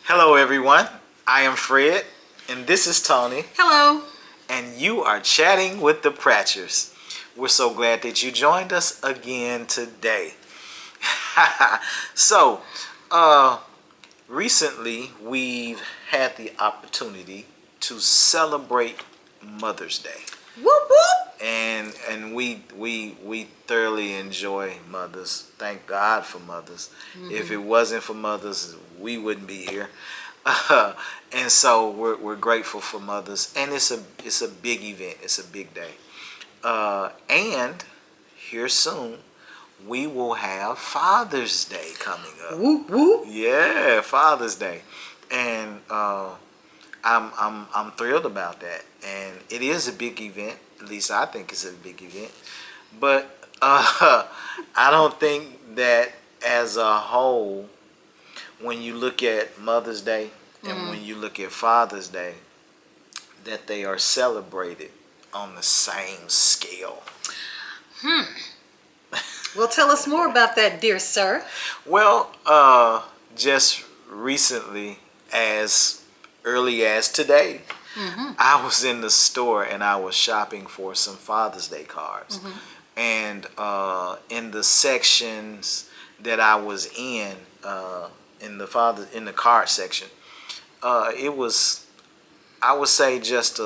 Hello, everyone. I am Fred, and this is Tony, Hello. and you are chatting with the Pratchers. We're so glad that you joined us again today. so, recently we've had the opportunity to celebrate Mother's Day, Whoop whoop. and we thoroughly enjoy mothers. Thank God for mothers. If it wasn't for mothers, we wouldn't be here. And so we're grateful for mothers, and it's a big event. It's a big day. And here soon we will have Father's Day coming up. Whoop whoop. Yeah, Father's Day, and I'm thrilled about that. And it is a big event. At least I think it's a big event. But I don't think that as a whole, when you look at Mother's Day and when you look at Father's Day, that they are celebrated on the same scale. Well, tell us more about that, dear sir. Well, just recently, as early as today, I was in the store and I was shopping for some Father's Day cards. And in the sections that I was in the card section, it was, I would say, just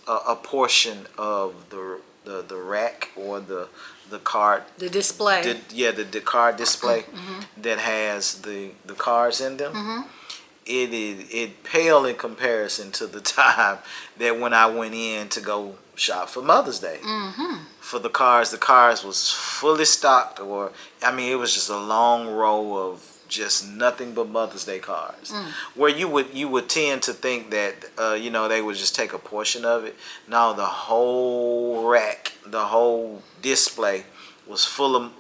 a portion of the rack or the card, The display. the card display that has the cards in them. It paled in comparison to the time that when I went in to go shop for Mother's Day. For the cards was fully stocked, or I mean, it was just a long row of just nothing but Mother's Day cards. Where you would tend to think that they would just take a portion of it. No, the whole rack, the whole display was full of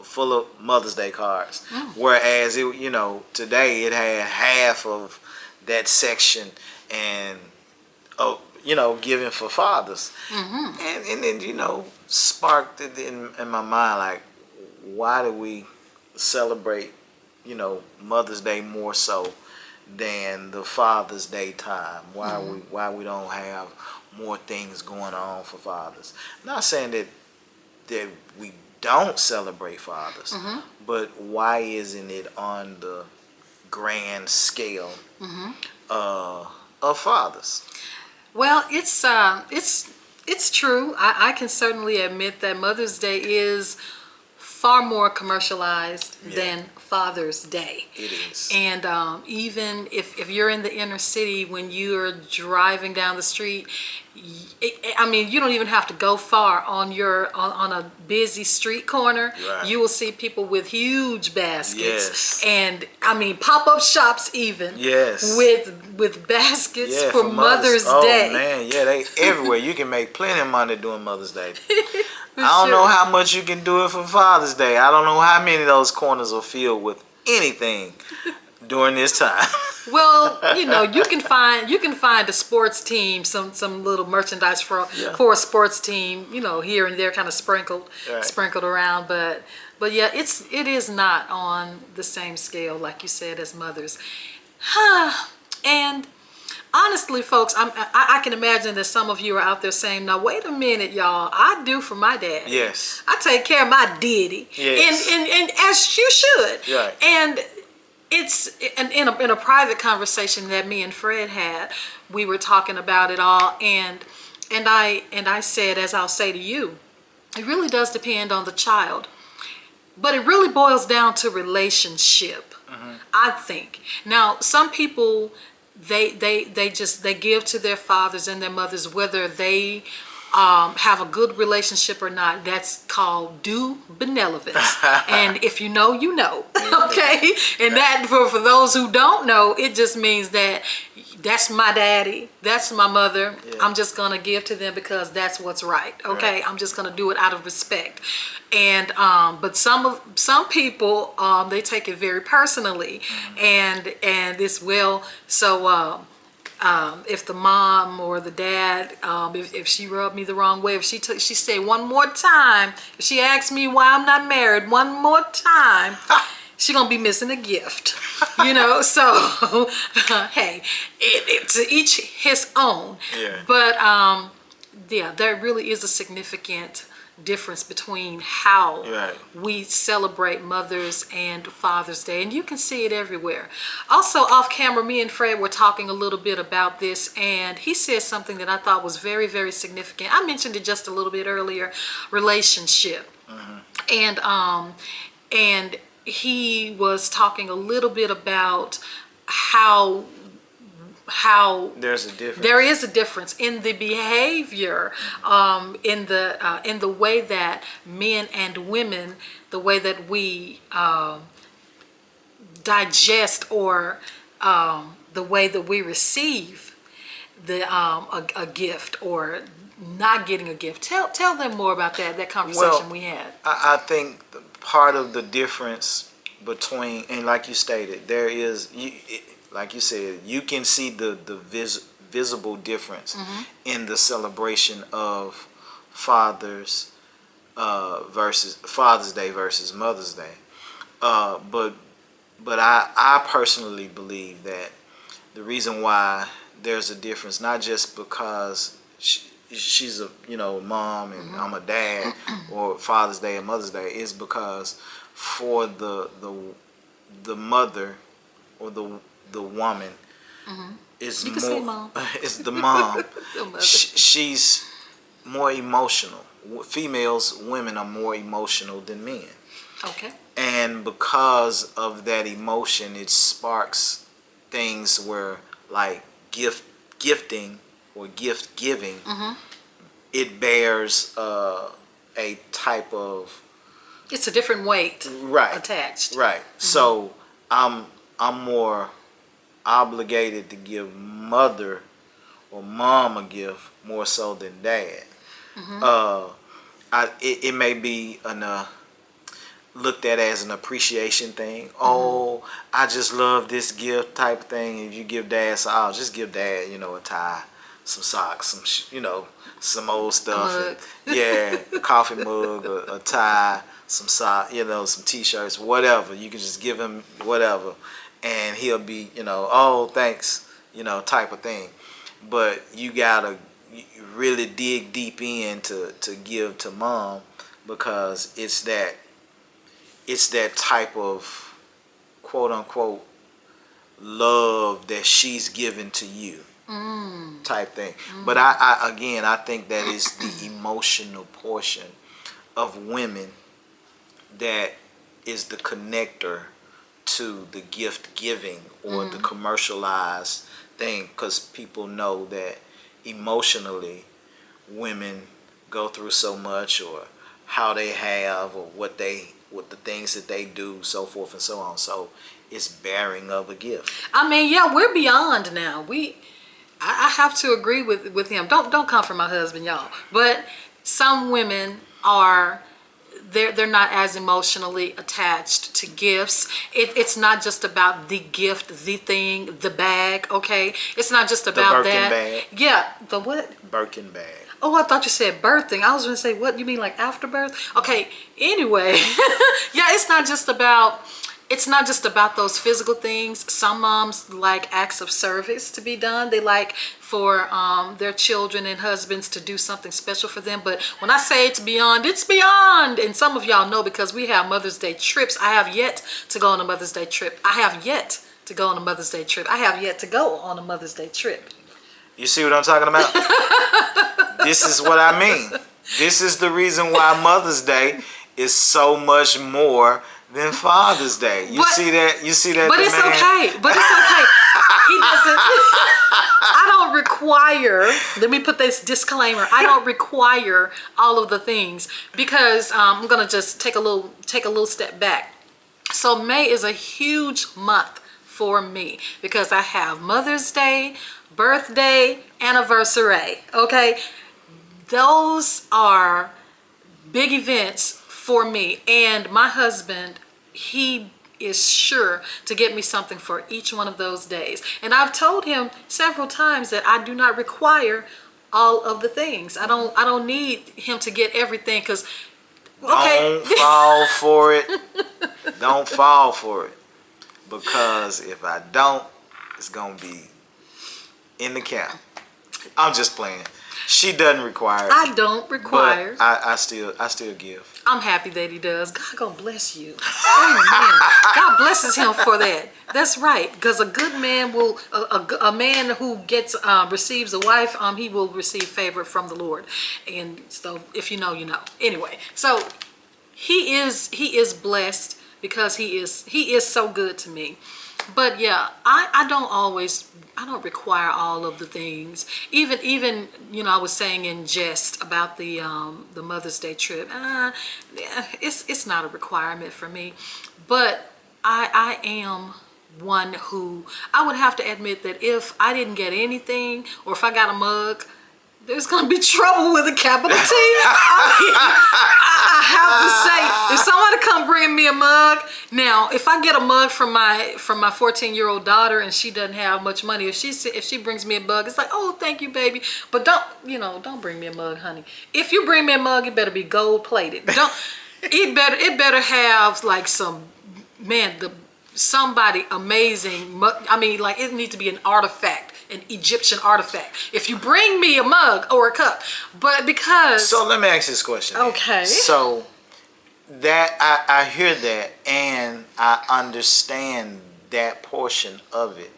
Mother's Day cards. Whereas today it had half of that section and given for fathers. And then sparked it in my mind, like, why do we celebrate Mother's Day more so than the Father's Day time? Why we don't have more things going on for fathers? Not saying that we don't celebrate fathers, but why isn't it on the grand scale of fathers? Well, it's true. I can certainly admit that Mother's Day is far more commercialized than Father's Day. It is. And even if you're in the inner city, when you're driving down the street, you don't even have to go far on a busy street corner. Right. You will see people with huge baskets, Yes. and pop-up shops even. Yes. With baskets for Mother's Oh, Day. Man, yeah, they everywhere. You can make plenty of money doing Mother's Day. I don't know how much you can do it for Father's Day. I don't know how many of those corners are filled with anything during this time. Well, you can find a sports team, some little merchandise for a sports team, here and there, kind of sprinkled around. But yeah, it is not on the same scale, like you said, as mothers. And honestly, folks, I can imagine that some of you are out there saying, "Now wait a minute, y'all. I do for my dad. Yes. I take care of my daddy, Yes. and as you should." Right. And it's in a private conversation that me and Fred had. We were talking about it all, and I said, as I'll say to you, it really does depend on the child, but it really boils down to relationship. I think. Now, some people, they give to their fathers and their mothers whether they have a good relationship or not. That's called due benevolence. And if you know, you know. Okay? And that, for those who don't know, it just means that that's my daddy, that's my mother. I'm just gonna give to them because that's what's right. Okay? I'm just gonna do it out of respect. And but some people, they take it very personally, and it's, well, so if the mom or the dad, if she rubbed me the wrong way, if she said one more time, if she asked me why I'm not married one more time, she gonna be missing a gift, you know. So hey, to each his own. Yeah. But yeah, there really is a significant difference between how Right. we celebrate Mother's and Father's Day, and you can see it everywhere. Also, off camera, me and Fred were talking a little bit about this, and he said something that I thought was very, very significant. I mentioned it just a little bit earlier, relationship. And he was talking a little bit about how There's a difference. there is a difference in the behavior, in the way that men and women, the way that we digest, or the way that we receive a gift, or not getting a gift. Tell them more about that conversation we had. I think part of the difference between, and like you stated, there is, like you said, you can see the visible difference in the celebration of Father's Day versus Mother's Day. But I personally believe that the reason why there's a difference, not just because she's a mom and I'm a dad, or Father's Day and Mother's Day, is because for the mother, or the woman, is You can more say mom. is the mom. The mother. She's more emotional. Women are more emotional than men. Okay. And because of that emotion, it sparks things where, like gifting or gift giving, it bears a type of, It's a different weight right, attached. right. So I'm more obligated to give mother or mom a gift more so than dad. It may be looked at as an appreciation thing. Oh, I just love this gift type of thing. If you give dad, so I'll just give dad, a tie, some socks, some old stuff. And, a coffee mug, a tie, some sock, some t-shirts, whatever. You can just give him whatever, and he'll be, oh, thanks, type of thing. But you gotta really dig deep in to give to mom, because it's that type of quote unquote love that she's given to you, type thing. But I think that is the emotional portion of women that is the connector to the gift giving, or the commercialized thing, because people know that emotionally women go through so much, or how they have, or what the things that they do, so forth and so on. So it's bearing of a gift. I mean, yeah, we're beyond now. I have to agree with him. Don't come for my husband, y'all. But some women are, they're not as emotionally attached to gifts. It's not just about the gift, the thing, the bag. Okay, it's not just about Birkin that. bag. Yeah, the what? Birkin bag. Oh, I thought you said birthing. I was going to say, what, you mean like after birth? Okay, anyway. Yeah, it's not just about those physical things. Some moms like acts of service to be done. They like for their children and husbands to do something special for them. But when I say it's beyond, it's beyond. And some of y'all know, because we have Mother's Day trips. I have yet to go on a Mother's Day trip. I have yet to go on a Mother's Day trip. You see what I'm talking about? This is what I mean. This is the reason why Mother's Day is so much more than Father's Day. You see that? But it's okay. He doesn't. I don't require. Let me put this disclaimer. I don't require all of the things, because I'm gonna just take a little step back. So May is a huge month for me, because I have Mother's Day, birthday, anniversary. Okay, those are big events for me. And my husband, he is sure to get me something for each one of those days. And I've told him several times that I do not require all of the things. I don't need him to get everything, because Okay. Don't fall for it. Don't fall for it. Because if I don't, it's going to be in the camp. I'm just playing. She doesn't require it. I don't require. But I still give. I'm happy that he does. God gonna bless you. Amen. God blesses him for that. That's right. Because a good man will, a man who gets receives a wife, he will receive favor from the Lord. And so, if you know, you know. Anyway, so he is blessed because he is so good to me. But yeah, I don't require all of the things. Even I was saying in jest about the Mother's Day trip. It's not a requirement for me. But I am one who I would have to admit that if I didn't get anything, or if I got a mug, there's gonna be trouble with a capital T. I have to say, if somebody come bring me a mug, now if I get a mug from my 14-year-old daughter and she doesn't have much money, if she brings me a mug, it's like, oh, thank you, baby, but don't bring me a mug, honey. If you bring me a mug, it better be gold plated. It better have like somebody amazing. I mean, like, it needs to be an artifact, an Egyptian artifact. If you bring me a mug or a cup, but because... So let me ask this question. Okay. So that I hear that and I understand that portion of it.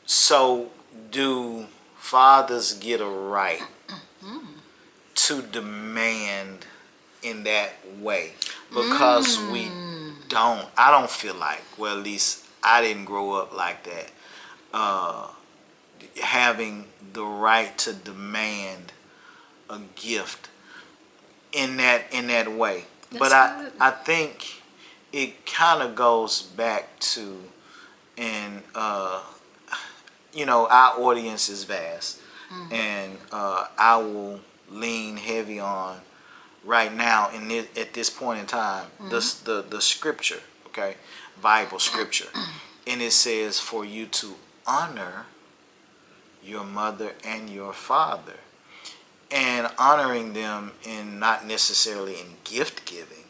So do fathers get a right to demand in that way? Because I don't feel like, well, at least I didn't grow up like that, having the right to demand a gift in that way. But I think it kind of goes back to, and our audience is vast, and I will lean heavy on right now at this point in time the scripture, okay, Bible scripture, and it says for you to honor your mother and your father, and honoring them in not necessarily in gift giving,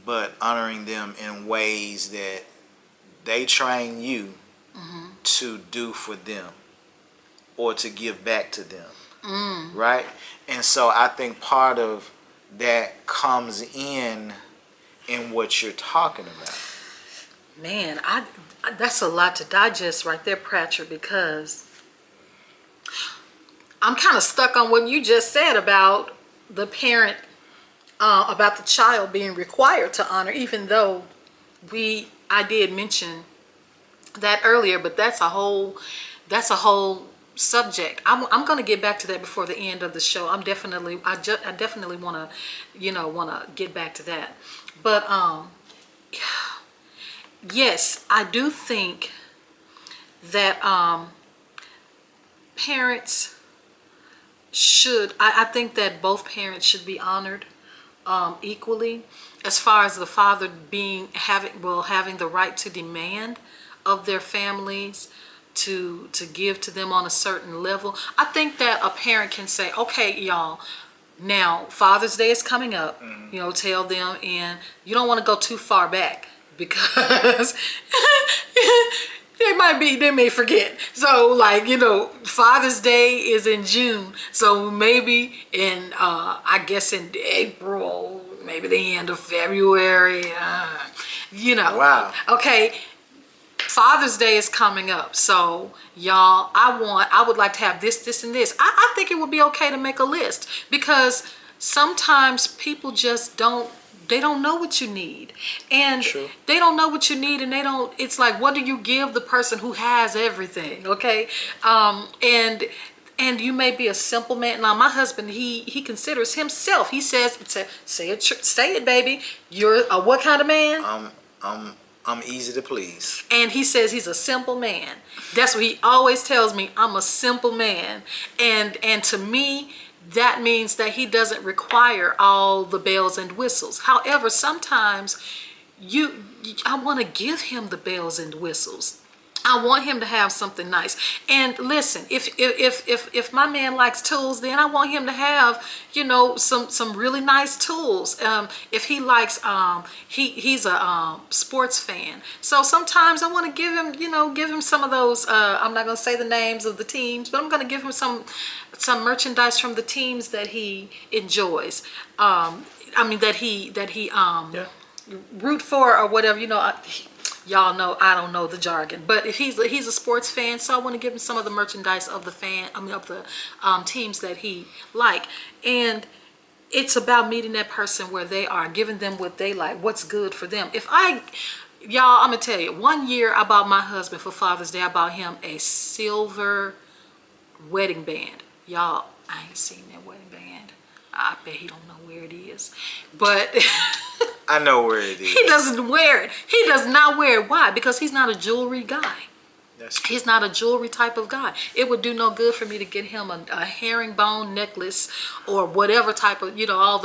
but honoring them in ways that they train you to do for them or to give back to them, right? And so I think part of that comes in what you're talking about. Man, that's a lot to digest right there, Pratchett, because I'm kind of stuck on what you just said about the parent, about the child being required to honor, even though I did mention that earlier, but that's a whole subject. I'm going to get back to that before the end of the show. I definitely want to get back to that. But yes, I do think that parents should. I think that both parents should be honored equally, as far as the father having the right to demand of their families to give to them on a certain level. I think that a parent can say, okay, y'all, now Father's Day is coming up, tell them, and you don't want to go too far back because they may forget. So, like, Father's Day is in June, so maybe in I guess in April, maybe the end of February, Wow. Okay, Father's Day is coming up, so y'all, I would like to have this, and this. I think it would be okay to make a list, because sometimes people just don't know what you need, and True. they don't know what you need, and it's like, what do you give the person who has everything? Okay, and you may be a simple man. Now, my husband, he considers himself, he says, say it, baby, you're a what kind of man? I'm easy to please. And he says he's a simple man. That's what he always tells me. I'm a simple man. And to me, that means that he doesn't require all the bells and whistles. However, sometimes I want to give him the bells and whistles. I want him to have something nice. And listen, if my man likes tools, then I want him to have, some really nice tools. If he likes, he's a sports fan, so sometimes I want to give him some of those. I'm not gonna say the names of the teams, but I'm gonna give him some merchandise from the teams that he enjoys. That he Yeah. root for or whatever. Y'all know I don't know the jargon, but if he's a sports fan, so I want to give him some of the merchandise of the teams that he like. And it's about meeting that person where they are, giving them what they like, what's good for them. Y'all, I'm gonna tell you, one year I bought my husband for Father's Day, I bought him a silver wedding band. Y'all, I ain't seen that wedding band. I bet he don't know where it is, but I know where it is. he doesn't wear it. He does not wear it. Why? Because he's not a jewelry guy. He's not a jewelry type of guy. It would do no good for me to get him a herringbone necklace or whatever type of, all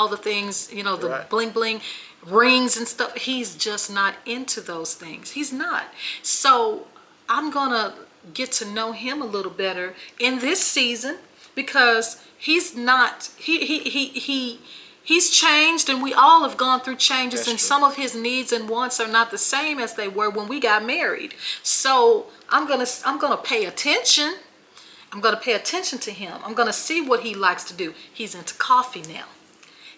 the things, the Right. bling bling rings and stuff. He's just not into those things. He's not. So I'm gonna get to know him a little better in this season, because he's not he's changed, and we all have gone through changes. That's and true. some of his needs and wants are not the same as they were when we got married. So I'm gonna pay attention. I'm gonna pay attention to him. I'm gonna see what he likes to do. He's into coffee now.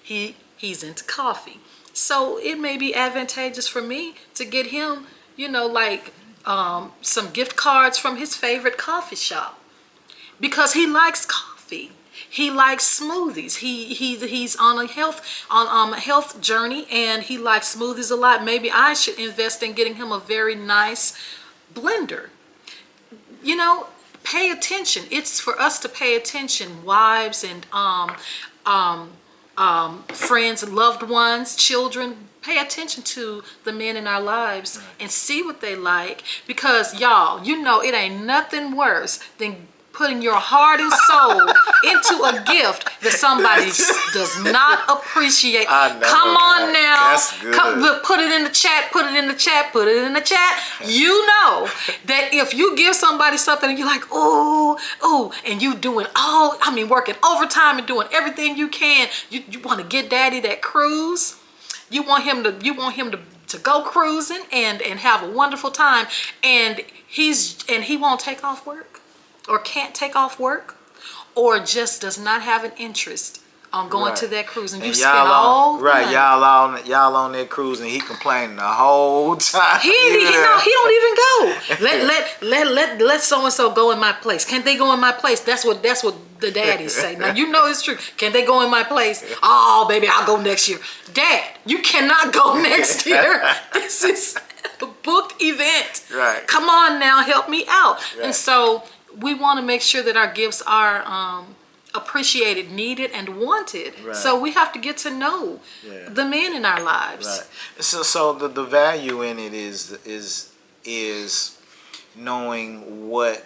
He's into coffee. So it may be advantageous for me to get him, some gift cards from his favorite coffee shop, because he likes coffee. He likes smoothies. He's on a health journey, and he likes smoothies a lot. Maybe I should invest in getting him a very nice blender. Pay attention. It's for us to pay attention, wives and friends, loved ones, children. Pay attention to the men in our lives and see what they like, because y'all, it ain't nothing worse than putting your heart and soul into a gift that somebody does not appreciate. I know, Come on right? now. That's good. Look, put it in the chat, put it in the chat, put it in the chat. You know that if you give somebody something and you're like, oh, and you doing working overtime and doing everything you can, you want to get daddy that cruise. You want him to go cruising and have a wonderful time, and he won't take off work, or can't take off work, or just does not have an interest on going to that cruise, and you spend all the money. Y'all on that cruise, and he complaining the whole time. He don't even go. Let so and so go in my place. Can't they go in my place? That's what the daddies say. Now it's true. Can they go in my place? Oh, baby, I'll go next year. Dad, you cannot go next year. This is a booked event. Right. Come on now, help me out. Right. And so we want to make sure that our gifts are appreciated, needed, and wanted. Right. So we have to get to know the men in our lives. Right. So the value in it is knowing what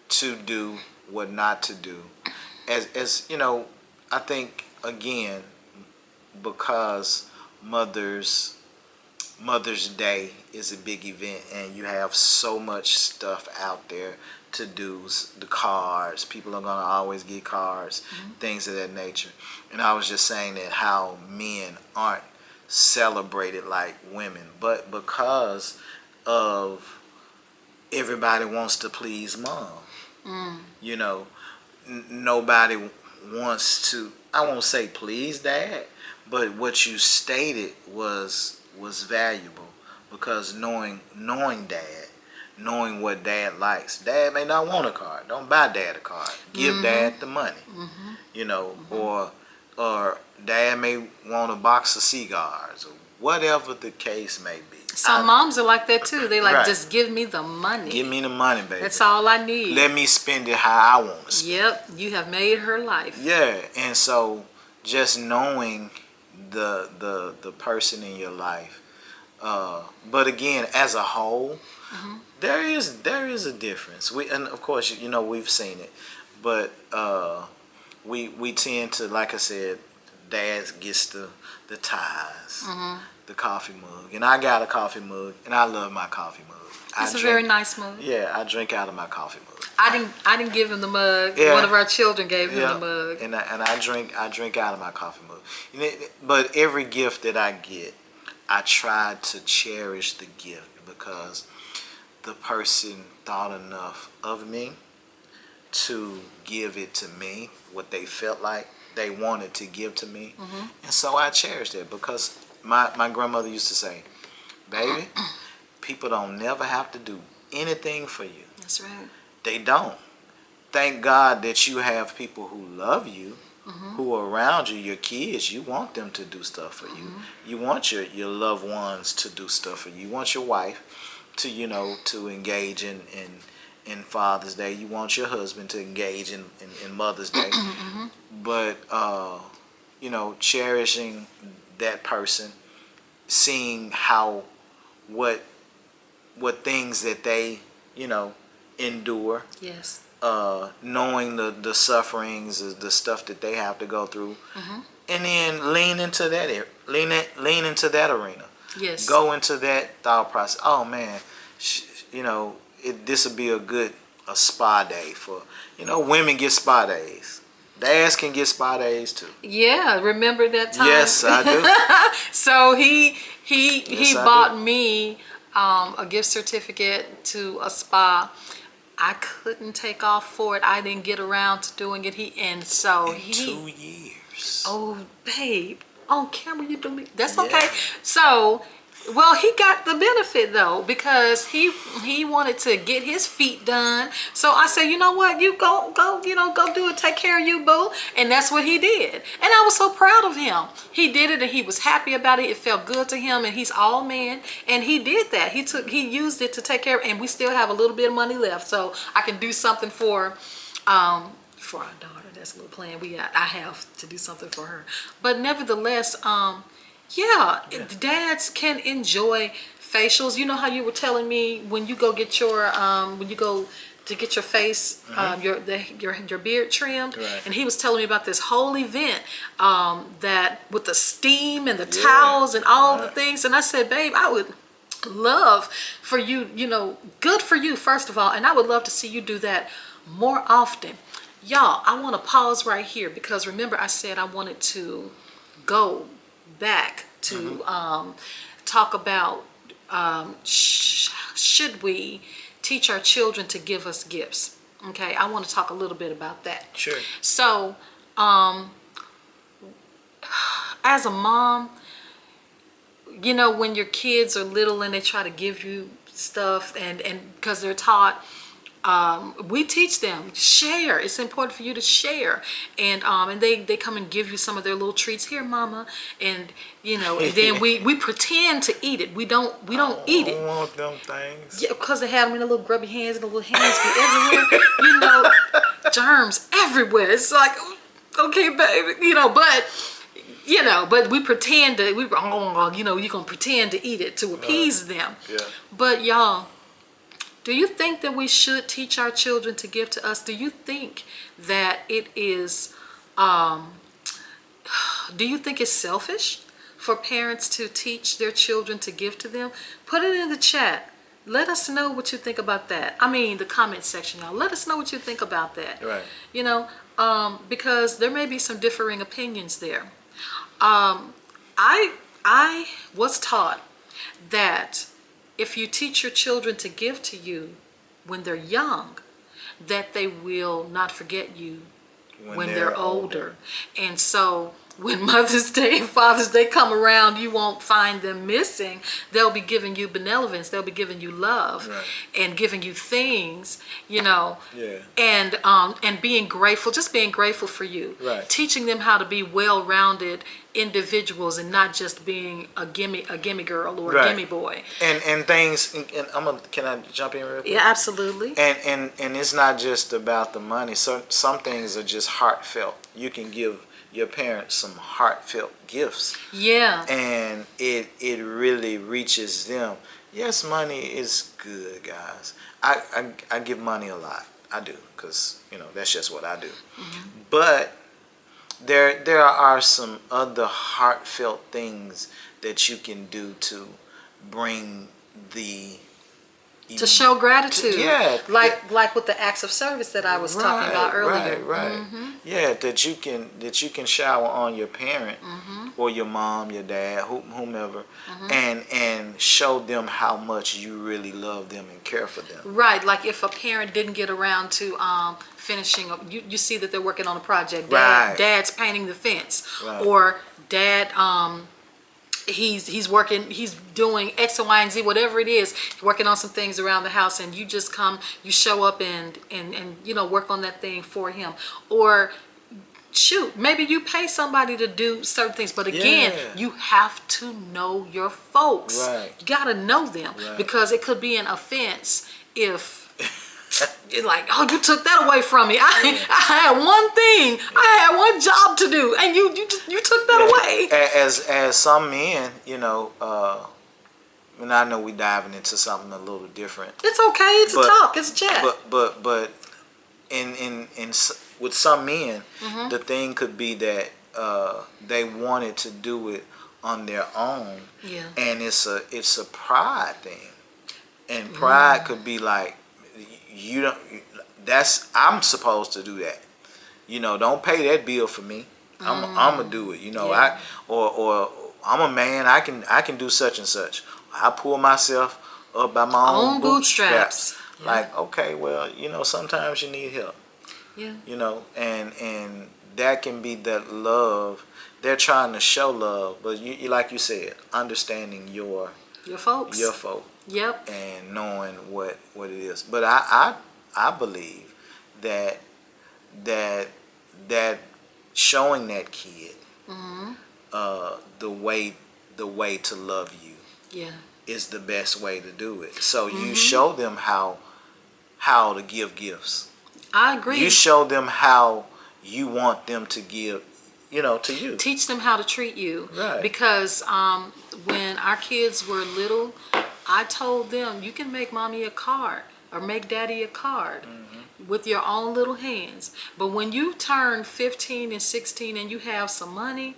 to do, what not to do. As I think, again, because Mother's Day is a big event, and you have so much stuff out there to do, the cards. People are going to always get cards, things of that nature. And I was just saying that how men aren't celebrated like women, but because of everybody wants to please mom. Nobody wants to, I won't say please dad, but what you stated was valuable, because knowing dad, knowing what dad likes. Dad may not want a card. Don't buy dad a card. Give dad the money. Or dad may want a box of cigars, or whatever the case may be. Some moms are like that too. They like, Right. just give me the money. Give me the money, baby. That's all I need. Let me spend it how I want to spend it. Yep, you have made her life. Yeah, and so just knowing the person in your life, but again, as a whole, there is a difference. And of course, we've seen it, but we tend to, like I said, dad gets the ties. the coffee mug, and I got a coffee mug, and I love my coffee mug. It's a very nice mug. Yeah, I drink out of my coffee mug. I didn't give him the mug. Yeah. One of our children gave him Yeah, the mug. and I drink out of my coffee mug. But every gift that I get, I try to cherish the gift because the person thought enough of me to give it to me, what they felt like they wanted to give to me. And so I cherish it because my grandmother used to say, baby, people don't never have to do anything for you. That's right. They don't. Thank God that you have people who love you, who are around you, your kids. You want them to do stuff for you. You want your loved ones to do stuff for you. You want your wife to, to engage in Father's Day. You want your husband to engage in Mother's Day. But, cherishing that person, seeing what things that they, endure. Yes. Knowing the sufferings, the stuff that they have to go through, and then lean into that arena. Yes. Go into that thought process. Oh man, this would be a spa day for, women get spa days. Dads can get spa days too. Yeah, remember that time? Yes, I do. So he Yes, I bought do. me a gift certificate to a spa. I couldn't take off for it. I didn't get around to doing it. In 2 years. Oh, babe, on camera you do me. That's Yeah. okay. So, well, he got the benefit though because he wanted to get his feet done. So I said, you know what, you go do it. Take care of you, boo. And that's what he did. And I was so proud of him. He did it and he was happy about it. It felt good to him, and he's all man. And he did that. He used it to take care of, and we still have a little bit of money left, so I can do something for our daughter. That's a little plan I have to do something for her. But nevertheless, yeah, dads can enjoy facials. You know how you were telling me when you go get your face, your beard trimmed, Right. and he was telling me about this whole event that with the steam and the towels and all the things. And I said, babe, I would love for you, good for you first of all, and I would love to see you do that more often. Y'all, I want to pause right here because remember I said I wanted to go back to talk about should we teach our children to give us gifts. Okay, I want to talk a little bit about that. Sure. So as a mom, when your kids are little and they try to give you stuff and because they're taught, we teach them share. It's important for you to share, and they come and give you some of their little treats. Here, mama, and and then we pretend to eat it. We don't eat it. I don't want them things. Yeah, because they have them in the little grubby hands and the little hands be everywhere. Germs everywhere. It's like, okay, baby, but we pretend to you're gonna pretend to eat it to appease them. Yeah. But y'all, do you think that we should teach our children to give to us? Do you think that it is, do you think it's selfish for parents to teach their children to give to them? Put it in the chat. Let us know what you think about that. I mean, the comment section, y'all. Let us know what you think about that. Right. Because there may be some differing opinions there. I was taught that if you teach your children to give to you when they're young, that they will not forget you when they're older. And so when Mother's Day and Father's Day come around, you won't find them missing. They'll be giving you benevolence. They'll be giving you love, Right. and giving you things, Yeah. and being grateful, just being grateful for you. Right. Teaching them how to be well-rounded individuals and not just being a gimme girl or Right. a gimme boy. And things. And can I jump in real quick? Yeah, absolutely. And it's not just about the money. So some things are just heartfelt. You can give your parents some heartfelt gifts, Yeah. and it really reaches them. Yes, money is good, guys. I give money a lot. I do, because that's just what I do. But there are some other heartfelt things that you can do to bring the to show gratitude. Yeah, like with the acts of service that I was talking about earlier. Right. Yeah, that you can shower on your parent or your mom, your dad, whomever, and show them how much you really love them and care for them. Right, like if a parent didn't get around to finishing, you see that they're working on a project. Right. Dad's painting the fence, Right. or dad he's working, he's doing X, Y, and Z, whatever it is, working on some things around the house, and you just come, you show up and work on that thing for him. Or shoot, maybe you pay somebody to do certain things, but again, you have to know your folks. Right. You got to know them, because it could be an offense if you're like, oh, you took that away from me. I had one thing, I had one job to do, and you took that away. As some men, and I know we diving into something a little different. It's okay. It's a talk. It's a chat. But in with some men, the thing could be that they wanted to do it on their own. Yeah. And it's a pride thing, and pride could be like, you don't. I'm supposed to do that. Don't pay that bill for me. I'm gonna do it. Or I'm a man. I can do such and such. I pull myself up by my own bootstraps. Yeah. Like, okay, well, sometimes you need help. Yeah. And that can be that love. They're trying to show love, but you like you said, understanding your folks. Your folk. Yep. And knowing what it is. But I believe that showing that kid the way to love you is the best way to do it. So you show them how to give gifts. I agree. You show them how you want them to give, to you. Teach them how to treat you. Right. Because when our kids were little, I told them, you can make mommy a card or make daddy a card with your own little hands. But when you turn 15 and 16 and you have some money,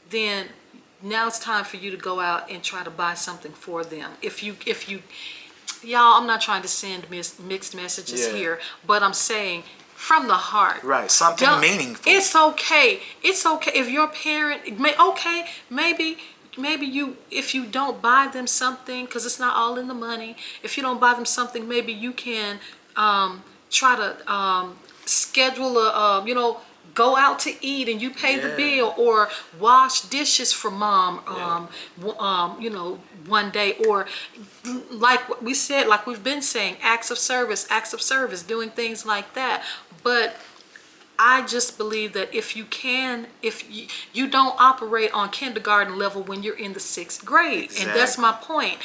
then now it's time for you to go out and try to buy something for them. If you y'all, I'm not trying to send mixed messages here, but I'm saying from the heart. Right, something meaningful. It's okay. It's okay if your parent, maybe you, if you don't buy them something, because it's not all in the money, if you don't buy them something, maybe you can try to schedule go out to eat and you pay the bill, or wash dishes for mom one day, or like we said, like we've been saying, acts of service, doing things like that. But I just believe that if you don't operate on kindergarten level when you're in the 6th grade. Exactly. And that's my point.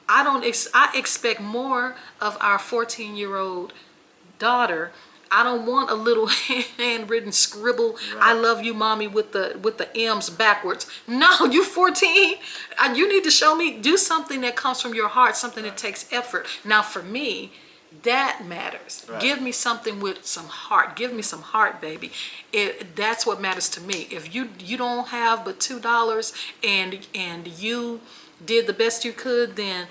I expect more of our 14-year-old daughter. I don't want a little handwritten scribble, I love you, mommy, with the M's backwards. No, you 14. You need to show me, do something that comes from your heart, something that takes effort. Now for me, that matters. Right. Give me something with some heart. Give me some heart, baby. That's what matters to me. If you don't have but $2 and you did the best you could, then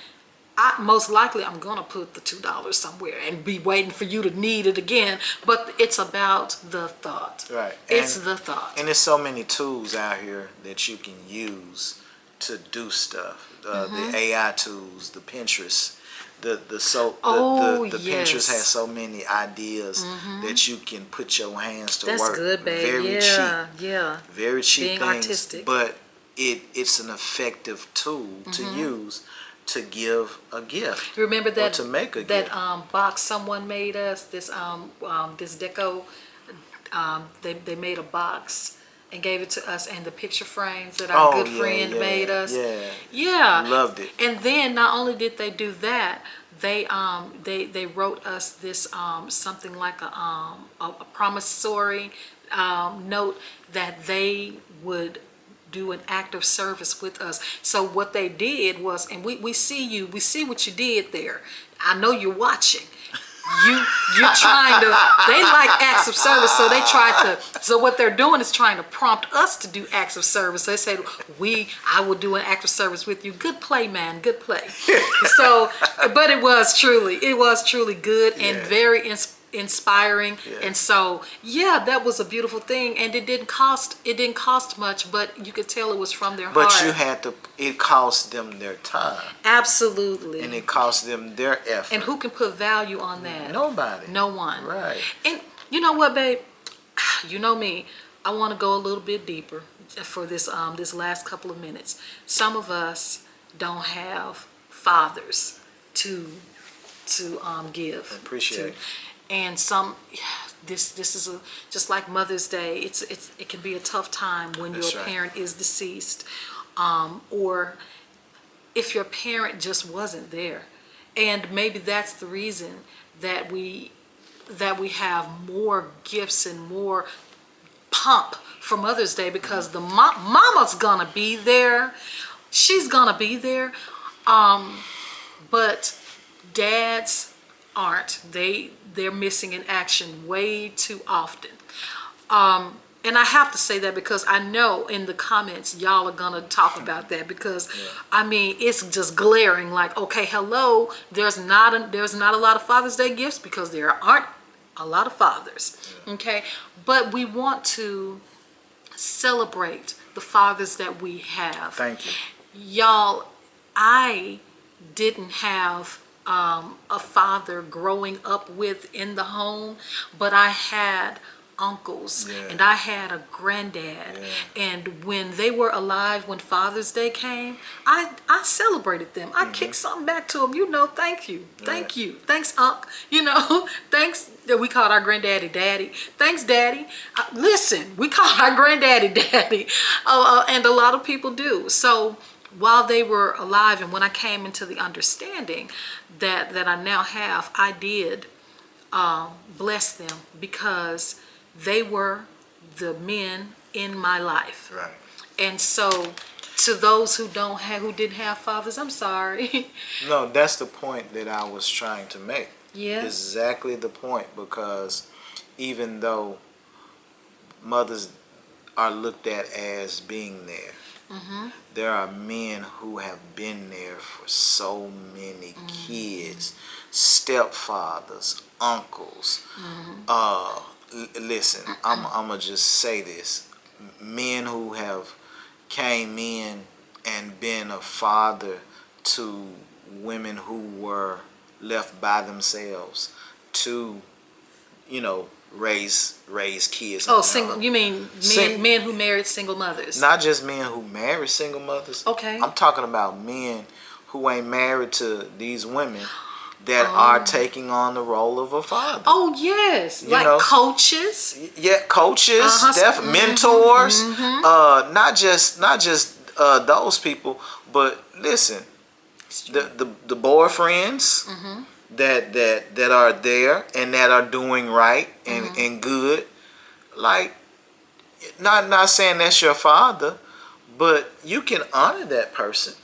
most likely I'm gonna put the $2 somewhere and be waiting for you to need it again. But it's about the thought. Right. It's the thought. And there's so many tools out here that you can use to do stuff. The AI tools, the Pinterest. The Pinterest has so many ideas that you can put your hands to work. That's good, babe. Very cheap. Yeah. Very cheap Being things. artistic. But it's an effective tool to use to give a gift. Remember that, or to make a that gift. box someone made us, this deco, they made a box and gave it to us, and the picture frames that our good friend made us. Yeah. Loved it. And then not only did they do that, they wrote us this something like a promissory note that they would do an act of service with us. So what they did was, and we see what you did there. I know you're watching. you're trying to, they like acts of service, so they so what they're doing is trying to prompt us to do acts of service. They say, I will do an act of service with you. Good play, man, good play. So, but it was truly good and very inspiring. And so that was a beautiful thing, and it didn't cost much, but you could tell it was from their heart. But it cost them their time. Absolutely. And it cost them their effort. And who can put value on that? Nobody. No one. Right. And you know what, babe? You know me. I want to go a little bit deeper for this last couple of minutes. Some of us don't have fathers to give. Appreciate. And this is just like Mother's Day. It can be a tough time when your parent is deceased, or if your parent just wasn't there, and maybe that's the reason that we have more gifts and more pomp for Mother's Day, because the mama's gonna be there, she's gonna be there, but dads aren't. They're missing in action way too often. And I have to say that because I know in the comments y'all are gonna talk about that, because I mean it's just glaring. Like, okay, hello, there's not a lot of Father's Day gifts because there aren't a lot of fathers. Okay, but we want to celebrate the fathers that we have. Thank you, y'all. I didn't have a father growing up with in the home, but I had uncles and I had a granddad, and when they were alive, when Father's Day came, I celebrated them. I kicked something back to them, thank you, thanks Unc, thanks. We called our granddaddy Daddy. Thanks, Daddy. Listen, we call our granddaddy Daddy, and a lot of people do. So while they were alive, and when I came into the understanding that I now have, I did bless them, because they were the men in my life. right. And so to those who didn't have fathers, I'm sorry. No, that's the point that I was trying to make. Yeah. Exactly the point, because even though mothers are looked at as being there, there are men who have been there for so many kids, stepfathers, uncles. Listen, I'm gonna just say this: men who have came in and been a father to women who were left by themselves to, raise kids. Oh, single. You mean men who married single mothers? Not just men who married single mothers. Okay. I'm talking about men who ain't married to these women that are taking on the role of a father. Oh yes, coaches. Yeah, coaches, mentors. Not just those people, but listen, the boyfriends that are there and that are doing right and good. Like, not saying that's your father, but you can honor that person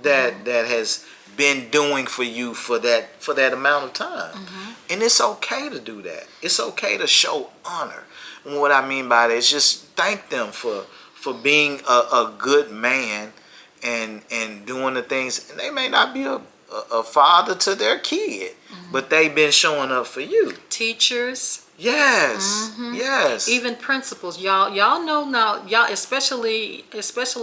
that has been doing for you for that amount of time. And it's okay to do that. It's okay to show honor. And what I mean by that is just thank them for being a good man and doing the things. And they may not be a father to their kid, but they've been showing up for you. Teachers. Yes, yes. Even principals, y'all know now, y'all especially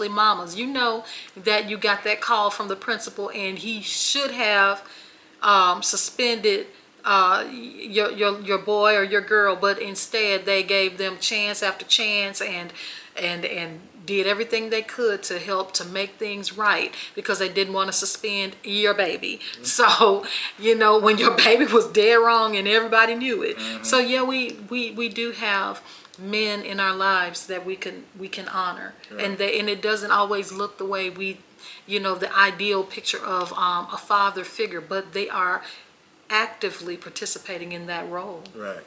mamas, that you got that call from the principal, and he should have suspended your boy or your girl, but instead they gave them chance after chance and did everything they could to help to make things right, because they didn't want to suspend your baby. So, when your baby was dead wrong and everybody knew it. So yeah, we do have men in our lives that we can honor. Right. And it doesn't always look the way the ideal picture of a father figure, but they are actively participating in that role. Right.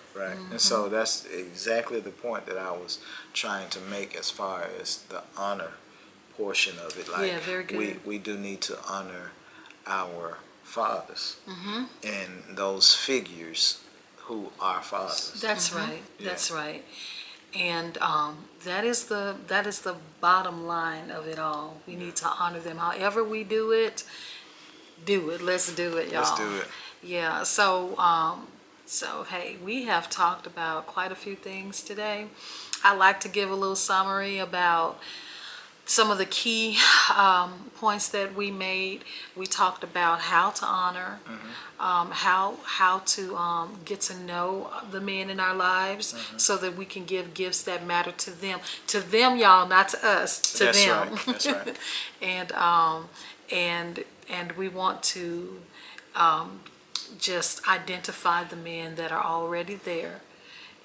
And so that's exactly the point that I was trying to make as far as the honor portion of it. Like, yeah, very good. We do need to honor our fathers and those figures who are fathers. That's right. Yeah. That's right. And that is the bottom line of it all. We need to honor them. However we do it, do it. Let's do it, y'all. Let's do it. Yeah. So hey, we have talked about quite a few things today. I like to give a little summary about some of the key points that we made. We talked about how to honor, how to get to know the men in our lives, so that we can give gifts that matter to them. To them, y'all, not to us. To That's them. right. That's right. And we want to just identify the men that are already there,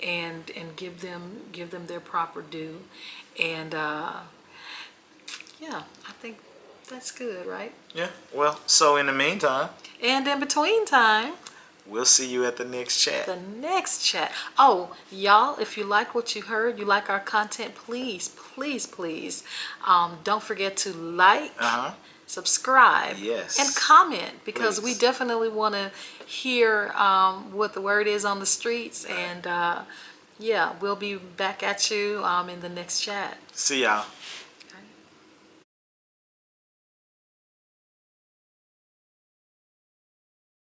and give them their proper due, and yeah, I think that's good, right? Yeah. Well, so in the meantime, And in between time, we'll see you at the next chat. the next chat. Oh, y'all, if you like what you heard, you like our content, please don't forget to like, subscribe, Yes. and comment, because we Please. definitely want to hear what the word is on the streets. And yeah, we'll be back at you in the next chat. See y'all.